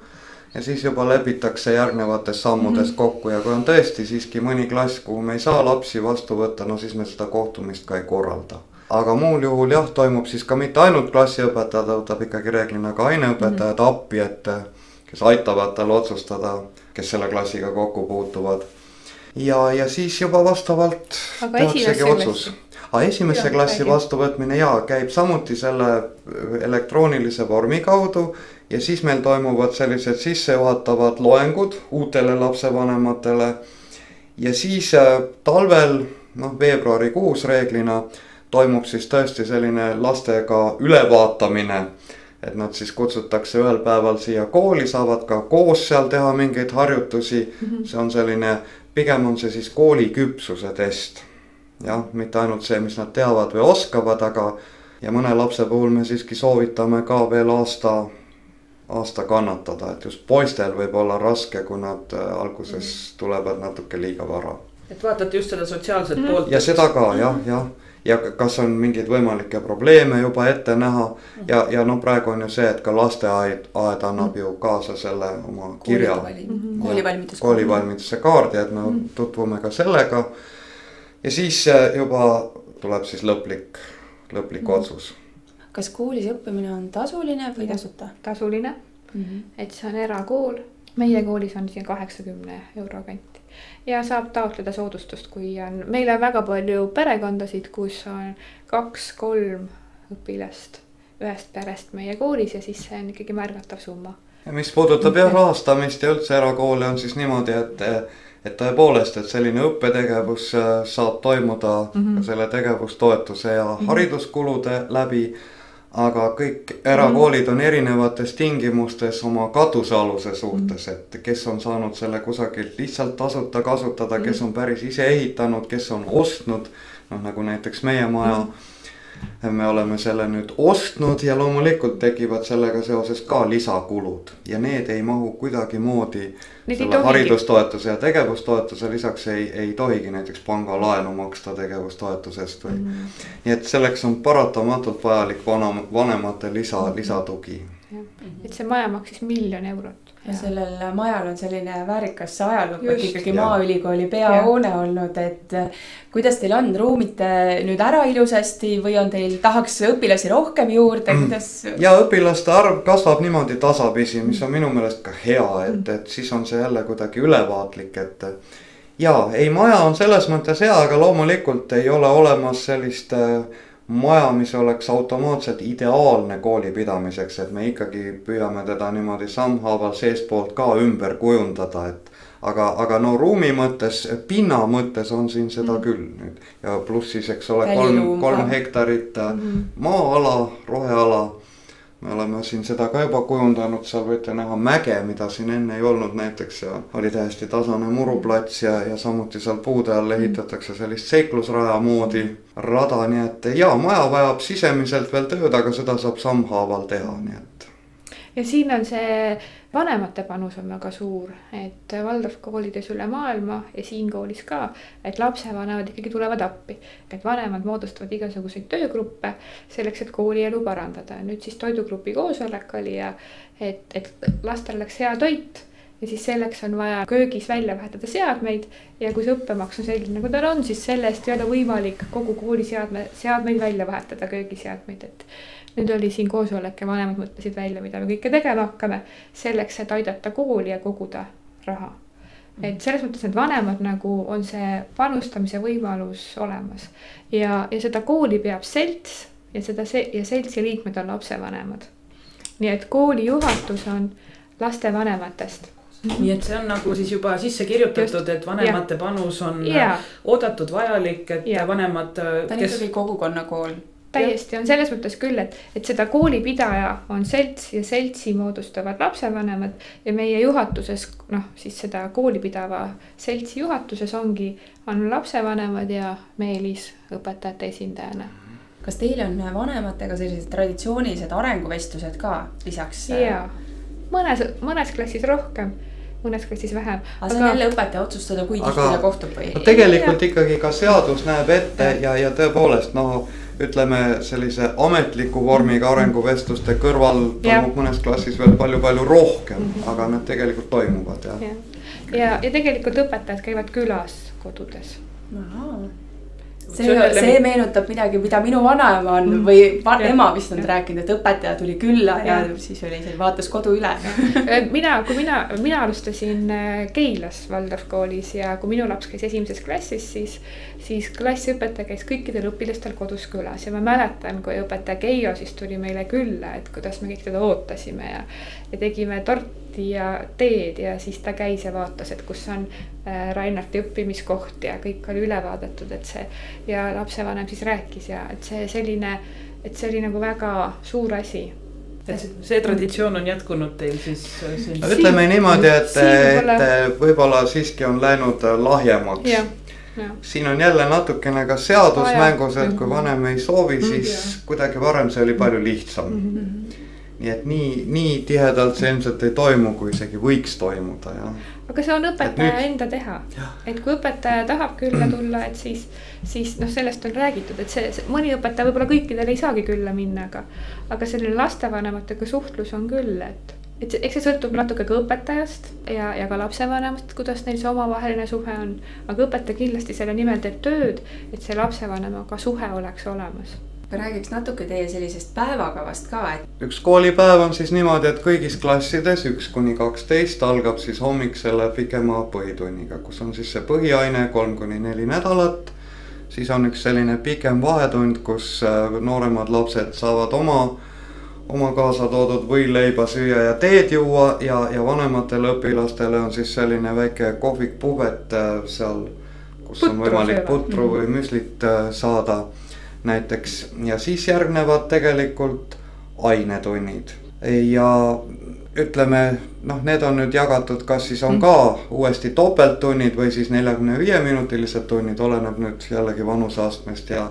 ja siis juba lepitakse järgnevates sammudes kokku ja kui on tõesti siiski mõni klass, kuhu me ei saa lapsi vastu võtta, no siis me seda kohtumist ka ei korralda. Aga muul juhul jah, toimub siis ka mitte ainult klassiõpetaja, võtab ikkagi reeglina ka aineõpetajad appi, et kes aitavad tal otsustada, kes selle klassiga kokku puutuvad. Ja siis juba vastavalt tehaksegi otsus. Esimesse klassi vastuvõtmine käib samuti selle elektroonilise vormi kaudu ja siis meil toimuvad sellised sissejuhatavad loengud uutele lapsevanematele ja siis talvel, veebruarikuus reeglina toimub siis tõesti selline lastega ülevaatamine, et nad siis kutsutakse ühel päeval siia kooli, saavad ka koos seal teha mingeid harjutusi, see on selline, pigem on see siis kooli küpsuse test. Jah, mitte ainult see, mis nad teavad või oskavad, aga ja mõne lapse puhul me siiski soovitame ka veel aasta kannatada, et just poistel võib olla raske, kui nad alguses tulevad natuke liiga vara. Et vaatate just seda sotsiaalset poolt. Ja seda ka, jah. Ja kas on mingeid võimalikke probleeme juba ette näha ja praegu on ju see, et ka lasteaed annab ju kaasa selle oma kirja koolivalmiduse kaardi, et me tutvume ka sellega. Ja siis juba tuleb siis lõplik otsus. Kas koolis õppimine on tasuline või tasuta? Tasuline, et see on erakool. Meie koolis on siin 80 euro kanti. Ja saab taotleda soodustust, kui on. Meil on väga palju perekondasid, kus on 2-3 õpilast ühest perest meie koolis ja siis see on ikkagi märgatav summa. Ja mis puudutab rahastamist ja üldse erakooli on siis niimoodi, et tõepoolest, et selline õppetegevus saab toimuda selle tegevustoetuse ja hariduskulude läbi, aga kõik erakoolid on erinevates tingimustes oma katusealuse suhtes, et kes on saanud selle kusagilt lihtsalt tasuta kasutada, kes on päris ise ehitanud, kes on ostnud, nagu näiteks meie maja. Me oleme selle nüüd ostnud ja loomulikult tekivad sellega seoses ka lisakulud ja need ei mahu kuidagi moodi selle haridustoetuse ja tegevustoetuse, lisaks ei tohigi näiteks pangalaenu maksta tegevustoetusest või. Nii et selleks on paratamatult vajalik vanemate lisatugi. Et see maja maksis 1 000 000 eurot. Ja sellel majal on selline väärikas ajalugu, et ikkagi Maaülikooli peahoone olnud, et kuidas teil on, ruumite nüüd ära ilusasti või on teil tahaks õpilasi rohkem juurde, kuidas? Ja õpilaste arv kasvab niimoodi tasapisi, mis on minu meelest ka hea, et siis on see jälle kuidagi ülevaatlik, et maja on selles mõttes hea, aga loomulikult ei ole olemas sellist maja, mis oleks automaatselt ideaalne kooli pidamiseks, et me ikkagi püüame teda niimoodi sammhaaval seespoolt ka ümber kujundada, et aga ruumi mõttes, pinna mõttes on siin seda küll nüüd ja pluss siis, eks ole, 3 hektarit maa-ala, roheala. Me oleme siin seda ka juba kujundanud, seal võite näha mäge, mida siin enne ei olnud näiteks ja oli täiesti tasane muruplats ja samuti seal puude all ehitatakse sellist seiklusraja moodi rada, nii et maja vajab sisemiselt veel tööd, aga seda saab sammhaaval teha, nii et. Ja siin on see vanemate panus on väga suur, et Waldorfkoolides üle maailma ja siin koolis ka, et lapsevanemad ikkagi tulevad appi, et vanemad moodustavad igasuguseid töögruppe selleks, et koolielu parandada. Nüüd siis toidugrupi koosolek oli ja et lastel läks hea toit ja siis selleks on vaja köögis välja vahetada seadmeid ja kui see õppemaks on selline, nagu tal on, siis selle eest ei ole võimalik kogu kooli seadmeid välja vahetada, köögiseadmeid, et nüüd oli siin koosolek ja vanemad mõtlesid välja, mida me kõike tegema hakkame selleks, et aidata kooli ja koguda raha. Et selles mõttes need vanemad nagu on see panustamise võimalus olemas ja seda kooli peab selts ja seltsi liikmed on lapsevanemad. Nii et kooli juhatus on laste vanematest. Nii et see on nagu siis juba sisse kirjutatud, et vanemate panus on oodatud vajalik, et vanemad. Ta on ikkagi kogukonnakool. täiesti on selles mõttes küll, et seda koolipidaja on selts ja seltsi moodustavad lapsevanemad ja meie juhatuses, siis seda koolipidava seltsi juhatuses on lapsevanemad ja Meelis õpetajate esindajana. Kas teil on vanematega sellised traditsioonilised arenguvestlused ka lisaks? Jaa, mõnes klassis rohkem, mõnes klassis vähem. Aga see on jälle õpetaja otsustada, kui tihti ta kohtub või? Tegelikult ikkagi ka seadus näeb ette ja tõepoolest, ütleme sellise ametliku vormiga arenguvestluste kõrval toimub mõnes klassis veel palju rohkem, aga need tegelikult toimuvad. Ja tegelikult õpetajad käivad külas kodudes. See meenutab midagi, mida minu vanaema on või ema vist on rääkinud, et õpetaja tuli külla ja siis oli see, vaatas kodu üle. Mina alustasin Keilas Waldorfkoolis ja kui minu laps käis esimeses klassis, siis klassiõpetaja käis kõikidel õpilastel kodus külas ja ma mäletan, kui õpetaja Keijo siis tuli meile külla, et kuidas me kõik teda ootasime ja tegime torti ja teed ja siis ta käis ja vaatas, et kus on Rainarti õppimiskoht ja kõik oli üle vaadatud, et see ja lapsevanem siis rääkis ja et see oli nagu väga suur asi. Et see traditsioon on jätkunud teil siis? Ütleme niimoodi, et võib-olla siiski on läinud lahjemaks. Ja. Siin on jälle natukene ka seadusmängus, et kui vanem ei soovi, siis kuidagi varem see oli palju lihtsam. Nii et nii tihedalt see ilmselt ei toimu, kui isegi võiks toimuda. Aga see on õpetaja enda teha. Et kui õpetaja tahab külla tulla, et siis sellest on räägitud, et see mõni õpetaja võib-olla kõikidel ei saagi külla minna, aga selline lastevanematega suhtlus on küll, et eks see sõltub natuke ka õpetajast ja ka lapsevanemast, kuidas neil see omavaheline suhe on. Aga õpetaja kindlasti selle nimel teeb tööd, et see lapsevanemaga suhe oleks olemas. Räägiks natuke teie sellisest päevakavast ka. Üks koolipäev on siis niimoodi, et kõigis klassides 1-12 algab siis hommiksele pikema põhitunniga, kus on siis see põhiaine 3-4 nädalat. Siis on üks selline pikem vahetund, kus nooremad lapsed saavad oma kaasa toodud võileiba süüa ja teed juua ja vanematele õpilastele on siis selline väike kohvik puhvet seal, kus on võimalik putru või müslit saada näiteks. Ja siis järgnevad tegelikult ainetunnid ja ütleme, need on nüüd jagatud, kas siis on ka uuesti topelttunnid või siis 45-minutilised tunnid, oleneb nüüd jällegi vanuseastmest ja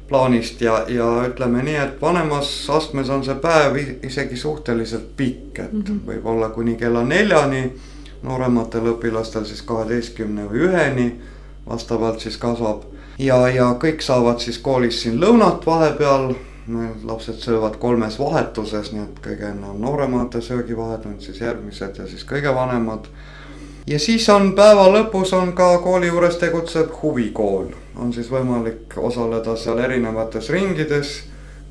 plaanist ja ütleme nii, et vanemas astmes on see päev isegi suhteliselt pikk, et võib olla kuni kella 4-ni, noorematel õpilastel siis 12 või 1-ni, vastavalt siis kasvab. Ja kõik saavad siis koolis siin lõunat vahepeal, lapsed söövad 3 vahetuses, nii et kõige enne on nooremate söögivahetund, siis järgmised ja siis kõige vanemad. Ja siis on päeva lõpus on ka kooli juures tegutseb huvikool, on siis võimalik osaleda seal erinevates ringides.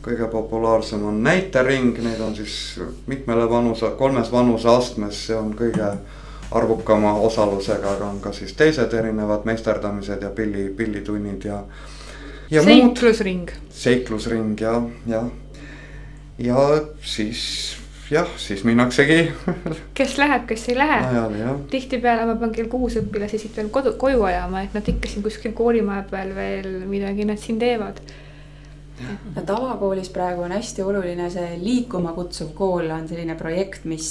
Kõige populaarsem on näitering, neid on siis 3 vanuseastmes, see on kõige arvukama osalusega, aga on ka siis teised erinevad meisterdamised ja pillitunnid ja seiklusring. Seiklusring ja siis minnaksegi. Kes läheb, kes ei lähe. Tihtipeale ma pean kell 6 õpilasi siit veel koju ajama, et nad ikka siin kuskil koolimaja peal veel midagi nad siin teevad. Tavakoolis praegu on hästi oluline see liikuma kutsuv kool on selline projekt, mis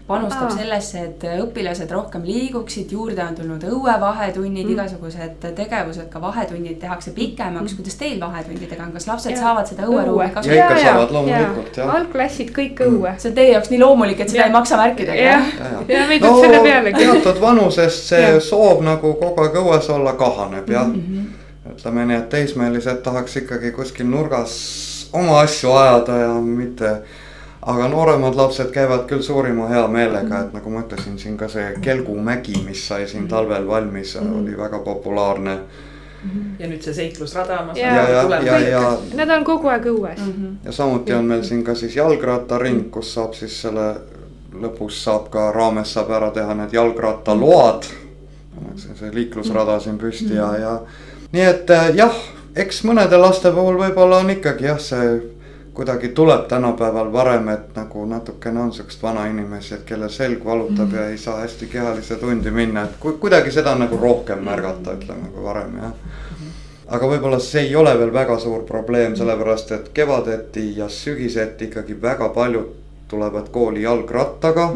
panustab sellesse, et õpilased rohkem liiguksid, juurde on tulnud õuevahetunnid, igasugused tegevused, ka vahetunnid tehakse pikemaks. Kuidas teil vahetundidega on, kas lapsed saavad seda õueruumi kasutada? Ja ikka saavad loomulikult. Algklassid kõik õue. See on teie jaoks nii loomulik, et seda ei maksa märkidega. Ja meid on selle pealegi. Teatud vanusest see soov nagu kogu aeg õues olla kahaneb, Ütleme nii, et teismeelised tahaks ikkagi kuskil nurgas oma asju ajada ja mitte, aga nooremad lapsed käivad küll suurima hea meelega, et nagu ma ütlesin, siin ka see Kelgumägi, mis sai siin talvel valmis, oli väga populaarne. Ja nüüd see seiklusrada. Need on kogu aeg õues. Ja samuti on meil siin ka siis jalgrattaring, kus saab siis selle lõpus saab ka raames saab ära teha need jalgrattaload. See liiklusrada siin püsti ja nii et eks mõnede laste puhul võib-olla on ikkagi see kuidagi tuleb tänapäeval varem, et nagu natukene on sellist vana inimesi, et kelle selg valutab ja ei saa hästi kehalise tundi minna, et kuidagi seda nagu rohkem märgata, ütleme kui varem. aga võib-olla see ei ole veel väga suur probleem, sellepärast et kevadeti ja sügiseti ikkagi väga paljud tulevad kooli jalgrattaga.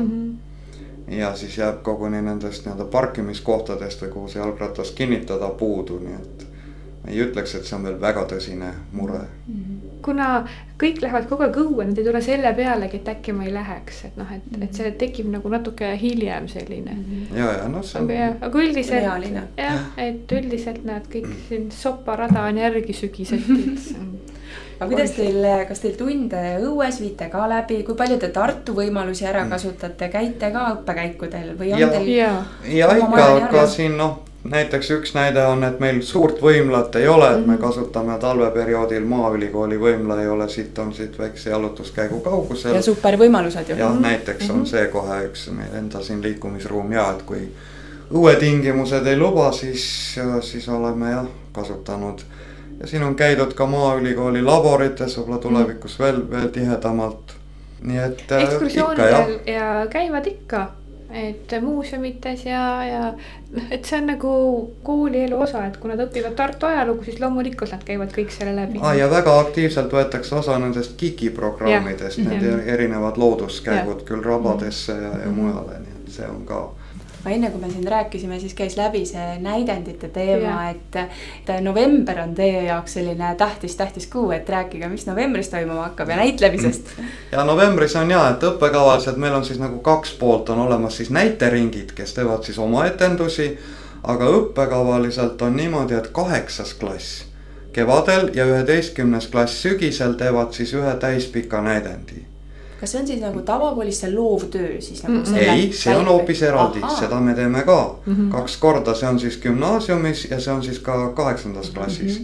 Ja siis jääb koguni nendest parkimiskohtadest või kuhu see jalgratas kinnitada puudu, nii et ei ütleks, et see on veel väga tõsine mure. Kuna kõik lähevad kogu aeg õue, nad ei tule selle pealegi, et äkki ma ei läheks, et see tekib nagu natuke hiljem selline. Ja, see on... Aga üldiselt, et üldiselt nad kõik siin soparada on järgi sügiseti. Aga kuidas kas teil tunde õues viite ka läbi, kui palju te Tartu võimalusi ära kasutate, käite ka õppekäikudel või on teil... Ja ikka ka siin, näiteks üks näide on, et meil suurt võimlat ei ole, et me kasutame talveperioodil Maaülikooli võimla ei ole, siit on siit väikse jalutuskäigu kaugusel. Ja super võimalused ju. Ja näiteks on see kohe üks meil enda siin liikumisruum ja, et kui õuetingimused ei luba, siis oleme kasutanud. Ja siin on käidud ka Maaülikooli laborites, võib-olla tulevikus veel tihedamalt. Nii et ekskursioonidel ja käivad ikka, et muuseumites ja et see on nagu koolielu osa, et kui nad õpivad Tartu ajalugu, siis loomulikult nad käivad kõik selle läbi. Ja väga aktiivselt võetakse osa nendest KIKI-programmidest, need erinevad looduskäigud küll rabadesse ja mujale, nii et see on ka... Enne kui me siin rääkisime, siis käis läbi see näidendite teema, et november on teie jaoks selline tähtis kuu, et rääkige, mis novembris toimuma hakkab ja näitlemisest. Ja novembris on et õppekavaliselt meil on siis nagu 2 poolt on olemas siis näiteringid, kes teevad siis oma etendusi, aga õppekavaliselt on niimoodi, et 8. klass kevadel ja 11. klass sügisel teevad siis ühe täispika näidendi. Kas see on siis nagu tavakoolis see loovtöö siis nagu ei, see on hoopis eraldi, seda me teeme ka 2 korda, see on siis gümnaasiumis ja see on siis ka 8. klassis.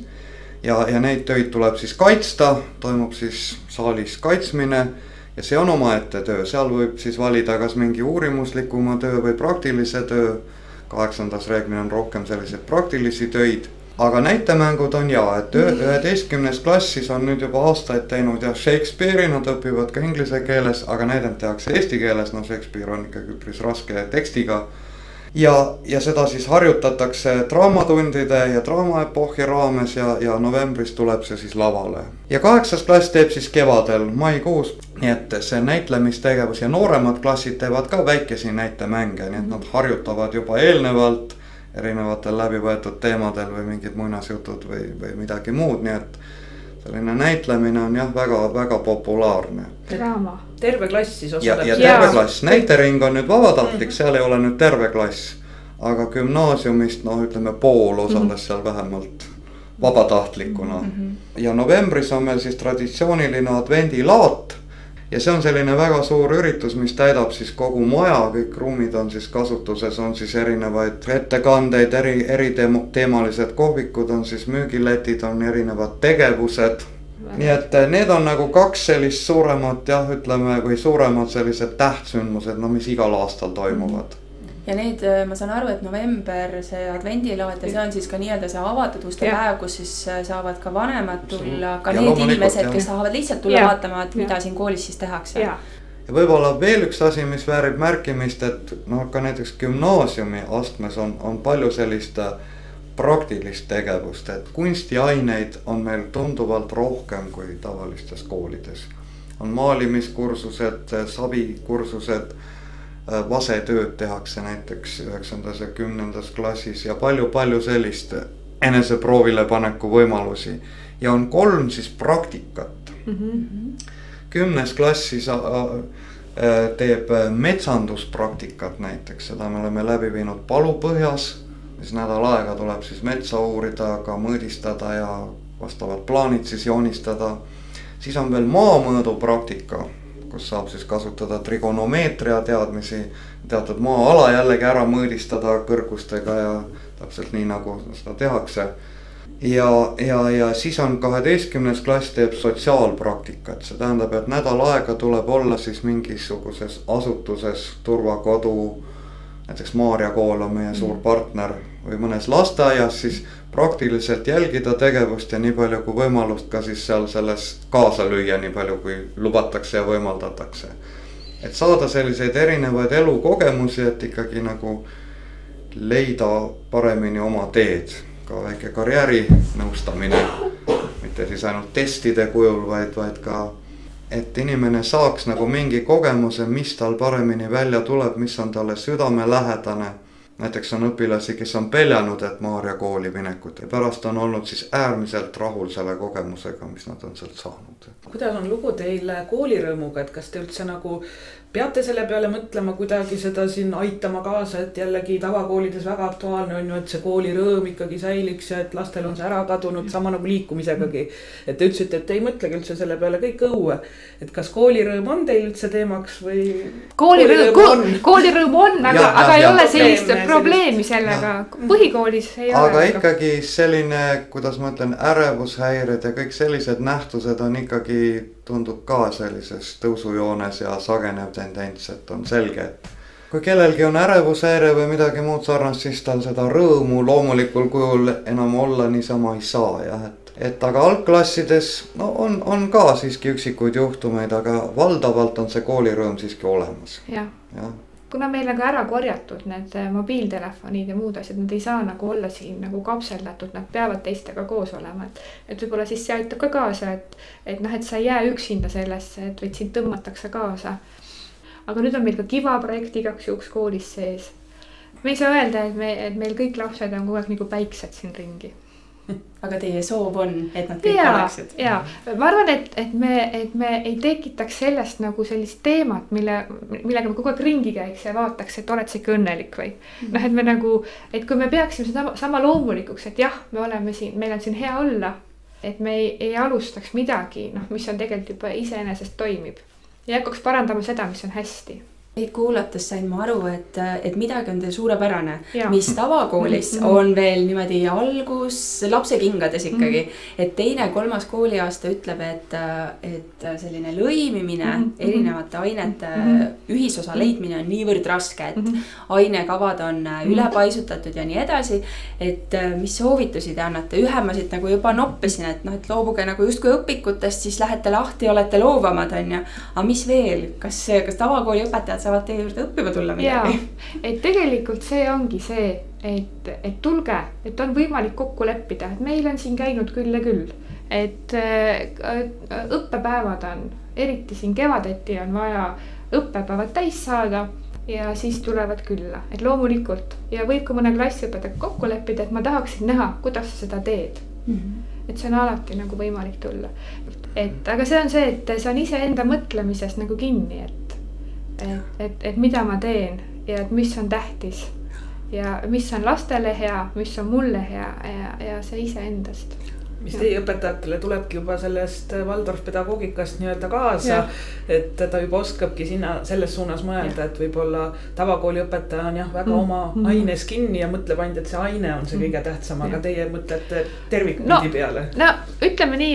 Ja neid töid tuleb siis kaitsta, toimub siis saalis kaitsmine ja see on omaette töö, seal võib siis valida kas mingi uurimuslikuma töö või praktilise töö. 8. reeglina on rohkem selliseid praktilisi töid. Aga näitemängud on et 11. klassis on nüüd juba aastaid teinud Shakespeare'i, nad õpivad ka inglise keeles, aga näidend tehakse eesti keeles, Shakespeare on ikkagi üpris raske tekstiga. Ja seda siis harjutatakse draamatundide ja draamaepohhi raames ja novembris tuleb see siis lavale. Ja 8. klass teeb siis kevadel, maikuus, nii et see näitlemistegevus ja nooremad klassid teevad ka väikesi näitemänge, nii et nad harjutavad juba eelnevalt erinevatel läbivõetud teemadel või mingid muinasjutud või midagi muud, nii et selline näitlemine on väga populaarne. Draama. Terve klass siis osaleb. Ja terve klass, näitering on nüüd vabatahtlik, seal ei ole nüüd terve klass, aga gümnaasiumist, ütleme pool osales seal vähemalt vabatahtlikuna. Ja novembris on meil siis traditsiooniline advendilaat. Ja see on selline väga suur üritus, mis täidab siis kogu maja, kõik ruumid on siis kasutuses, on siis erinevaid ettekandeid, eriteemalised kohvikud on siis müügiletid, on erinevad tegevused. Nii et need on nagu 2 sellist suuremat, ütleme, või suuremad sellised tähtsündmused, mis igal aastal toimuvad. Ja need, ma saan aru, et november, see advendilaat ja see on siis ka nii-öelda see avatud uste päev, kus siis saavad ka vanemad tulla, ka need inimesed, kes tahavad lihtsalt tulla vaatama, et mida siin koolis siis tehakse. Ja võib-olla veel üks asi, mis väärib märkimist, et ka näiteks gümnaasiumi astmes on palju sellist praktilist tegevust, et kunstiaineid on meil tunduvalt rohkem kui tavalistes koolides. On maalimiskursused, sabikursused, vasetööd tehakse näiteks 9. ja 10. klassis ja palju sellist eneseproovile paneku võimalusi. Ja on 3 siis praktikat. 10. klassis teeb metsanduspraktikat näiteks, seda me oleme läbi viinud Palupõhjas, mis nädal aega tuleb siis metsa uurida, ka mõõdistada ja vastavad plaanid siis joonistada. Siis on veel maamõõdu praktika, kus saab siis kasutada trigonomeetria teadmisi, teatud maa-ala jällegi ära mõõdistada kõrgustega ja täpselt nii nagu seda tehakse. Ja siis on 12. klass teeb sotsiaalpraktikat, see tähendab, et nädal aega tuleb olla siis mingisuguses asutuses, turvakodu, näiteks Maarja kool on meie suur partner või mõnes lasteaias, siis praktiliselt jälgida tegevust ja nii palju kui võimalust ka siis seal selles kaasa lüüa, nii palju kui lubatakse ja võimaldatakse. Et saada selliseid erinevaid elukogemusi, et ikkagi nagu leida paremini oma teed ka väike karjäärinõustamine, mitte siis ainult testide kujul, vaid ka, et inimene saaks nagu mingi kogemuse, mis tal paremini välja tuleb, mis on talle südamelähedane. Näiteks on õpilasi, kes on peljanud, et Maarja kooli minekut ja pärast on olnud siis äärmiselt rahul selle kogemusega, mis nad on sealt saanud. Kuidas on lugu teil koolirõõmuga, et kas te üldse nagu peate selle peale mõtlema kuidagi seda siin aitama kaasa, et jällegi tavakoolides väga aktuaalne on ju, et see koolirõõm ikkagi säiliks ja et lastel on see ära kadunud, sama nagu liikumisegagi. Et te ütlesite, et ei mõtlegi üldse selle peale kõik õue. Et kas koolirõõm on teil üldse teemaks või? Koolirõõm on, aga ei ole sellist probleemi sellega. Põhikoolis ei ole. Aga ikkagi selline, kuidas ma ütlen, ärevushäired ja kõik sellised nähtused on ikkagi tundub ka sellises tõusujoones ja sagenev tendents, et on selge, et kui kellelgi on ärevushäire või midagi muud sarnast, siis tal seda rõõmu loomulikul kujul enam olla niisama ei saa, jah, et aga algklassides no on ka siiski üksikuid juhtumeid, aga valdavalt on see koolirõõm siiski olemas. Ja. Kuna meil on ka ära korjatud need mobiiltelefonid ja muud asjad, nad ei saa nagu olla siin nagu kapseldatud, nad peavad teistega koos olema. Et võib-olla siis see aitab ka kaasa, et sa ei jää üksinda sellesse, et võid sind tõmmatakse kaasa. Aga nüüd on meil ka Kiva projekt igaks juhuks koolis sees. Me ei saa öelda, et meil kõik lapsed on kogu aeg nagu päiksed siin ringi. Aga teie soov on, et nad kõik oleksid. Ja, ma arvan, et me ei tekitaks sellest nagu sellist teemat, millega me kogu aeg ringi käiks ja vaataks, et oled sa ikka õnnelik või. Et me nagu, et kui me peaksime seda sama loomulikuks, et jah, me oleme siin, meil on siin hea olla, et me ei alustaks midagi, mis on tegelikult juba iseenesest toimib. Ja hakkaks parandama seda, mis on hästi. Teid kuulates sain ma aru, et midagi on teil suurepärane, mis tavakoolis on veel niimoodi algus lapsekingades ikkagi, et teine, kolmas kooliaasta ütleb, et selline lõimimine, erinevate ainete ühisosa leidmine on niivõrd raske, et ainekavad on ülepaisutatud ja nii edasi, et mis soovitusi te annate? Ühe ma siit nagu juba noppisin, et loobuge nagu justkui õpikutest, siis lähete lahti, olete loovamad, on ja. Aga mis veel? Kas tavakooli õpetajad saavad teie juurde õppima tulla midagi? Et tegelikult see ongi see, et tulge, et on võimalik kokku leppida, et meil on siin käinud küll ja küll, et õppepäevad on, eriti siin kevadeti on vaja õppepäevad täis saada ja siis tulevad külla, et loomulikult ja võib ka mõne klassiõpetaja kokku leppida, et ma tahaksin näha, kuidas sa seda teed. Et see on alati nagu võimalik tulla. Aga see on see, et see on iseenda mõtlemisest nagu kinni, et mida ma teen ja et mis on tähtis ja mis on lastele hea, mis on mulle hea ja see iseendast. Mis teie õpetajatele tulebki juba sellest Waldorf-pedagoogikast nii-öelda kaasa, et ta juba oskabki sinna selles suunas mõelda, et võib-olla tavakooli õpetaja on väga oma aines kinni ja mõtleb ainult, et see aine on see kõige tähtsam, aga teie mõtlete tervikpildi peale. No ütleme nii,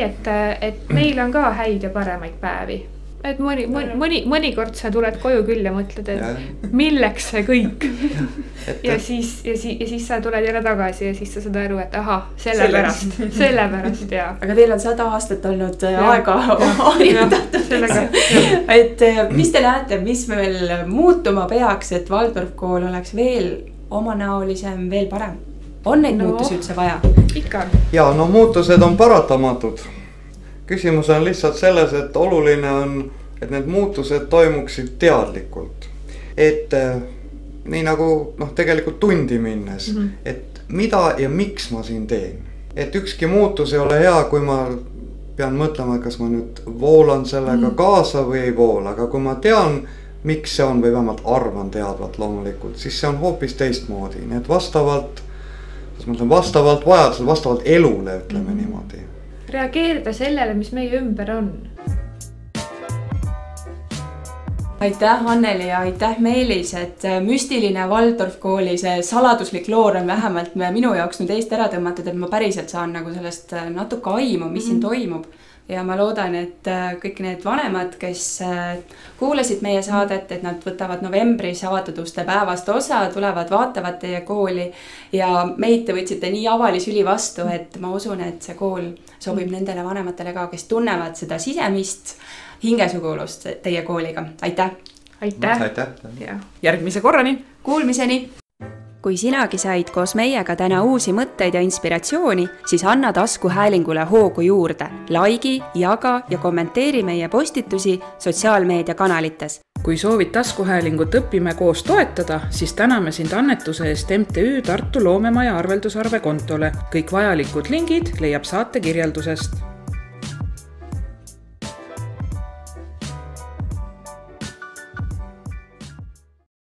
et meil on ka häid ja paremaid päevi. Et mõnikord sa tuled koju küll ja mõtled, et milleks see kõik. Ja siis sa tuled jälle tagasi ja siis sa saad aru, et aha, sellepärast ja. Aga teil on 100 aastat olnud aega harjutatud. Et mis te näete, mis meil muutuma peaks, et Waldorf kool oleks veel omanäolisem, veel parem? On neid muutusi üldse vaja? Ikka. Ja muutused on paratamatud. Küsimus on lihtsalt selles, et oluline on, et need muutused toimuksid teadlikult. Et nii nagu tegelikult tundi minnes, et mida ja miks ma siin teen. Et ükski muutus ei ole hea, kui ma pean mõtlema, kas ma nüüd voolan sellega kaasa või ei voola. Aga kui ma tean, miks see on või vähemalt arvan teadvat loomulikult, siis see on hoopis teistmoodi. Nii et vastavalt vajadusel, vastavalt elule, ütleme niimoodi. Reageerida sellele, mis meie ümber on. Aitäh Anneli ja aitäh Meelis, et müstiline Waldorf kooli, see saladuslik loor on vähemalt minu jaoks nüüd eest ära tõmmatud, et ma päriselt saan nagu sellest natuke aimu, mis siin toimub. Ja ma loodan, et kõik need vanemad, kes kuulasid meie saadet, et nad võtavad novembris avatud uste päevast osa, tulevad, vaatavad teie kooli ja meid te võtsite nii avalisüli vastu, et ma usun, et see kool sobib nendele vanematele ka, kes tunnevad seda sisemist hingesugulust teie kooliga. Aitäh! Aitäh! Aitäh! Järgmise korrani! Kuulmiseni! Kui sinagi said koos meiega täna uusi mõtteid ja inspiratsiooni, siis anna taskuhäälingule hoogu juurde. Laigi, jaga ja kommenteeri meie postitusi sotsiaalmeediakanalites. Kui soovid taskuhäälingut Õpime koos toetada, siis täname sind annetuse eest MTÜ Tartu Loomemaja arveldusarve kontole. Kõik vajalikud lingid leiab saate kirjeldusest.